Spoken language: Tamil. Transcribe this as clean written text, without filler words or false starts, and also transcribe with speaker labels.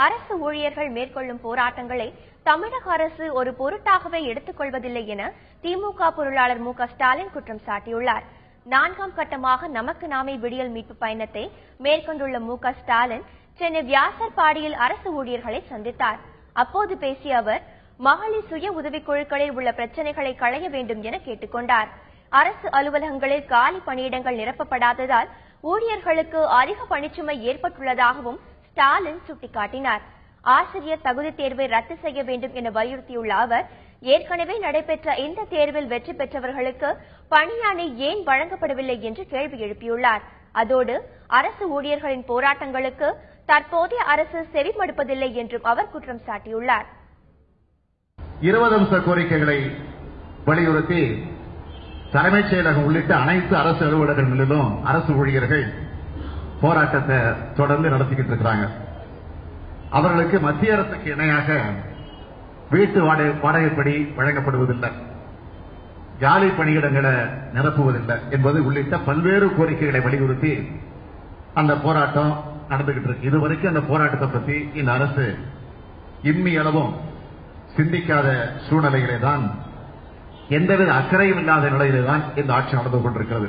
Speaker 1: அரசு ஊழியர்கள் மேற்கொள்ளும் போராட்டங்களை தமிழக அரசு ஒரு பொருட்டாகவே எடுத்துக் கொள்வதில்லை என திமுக பொருளாளர் மு.க.ஸ்டாலின் குற்றம் சாட்டியுள்ளார். 4ஆம் கட்டமாக நமக்கு நாமே விடியல் மீட்பு பயணத்தை மேற்கொண்டுள்ள மு.க.ஸ்டாலின் சென்னை வியாசர்பாடியில் அரசு ஊழியர்களை சந்தித்தார். அப்போது பேசிய அவர், மகளிர் சுய உதவிக்குழுக்களில் உள்ள பிரச்சனைகளை களைய வேண்டும் என கேட்டுக் கொண்டார். அரசு அலுவலகங்களில் காலி பணியிடங்கள் நிரப்பப்படாததால் ஊழியர்களுக்கு அதிக பணிச்சுமை ஏற்பட்டுள்ளதாகவும் ஸ்டாலின் சுட்டிக்காட்டினார். ஆசிரியர் தகுதி தேர்வை ரத்து செய்ய வேண்டும் என வலியுறுத்தியுள்ள அவர், ஏற்கனவே நடைபெற்ற இந்த தேர்வில் வெற்றி பெற்றவர்களுக்கு பணியாணை ஏன் வழங்கப்படவில்லை என்று கேள்வி எழுப்பியுள்ளார். அதோடு அரசு ஊழியர்களின் போராட்டங்களுக்கு தற்போதைய அரசு செவிமடுப்பதில்லை என்றும் அவர் குற்றம் சாட்டியுள்ளார்.
Speaker 2: 20 அம்ச கோரிக்கைகளை வலியுறுத்தி தலைமைச் செயலகம் உள்ளிட்ட அனைத்து அரசு அலுவலகங்களிலும் அரசு ஊழியர்கள் போராட்டத்தை தொடர்ந்து நடத்திக்கிட்டு இருக்கிறாங்க. அவர்களுக்கு மத்திய அரசுக்கு இணையாக வீட்டு வாடகைப்படி வழங்கப்படுவதில்லை, காலி பணியிடங்களை நிரப்புவதில்லை என்பது உள்ளிட்ட பல்வேறு கோரிக்கைகளை வலியுறுத்தி அந்த போராட்டம் நடந்துகிட்டு இருக்கு. இதுவரைக்கும் அந்த போராட்டத்தை பற்றி இந்த அரசு இம்மி அளவும் சிந்திக்காத சூழ்நிலையிலே தான், எந்தவித அக்கறையும் இல்லாத நிலையிலே தான் இந்த ஆட்சி நடந்து கொண்டிருக்கிறது.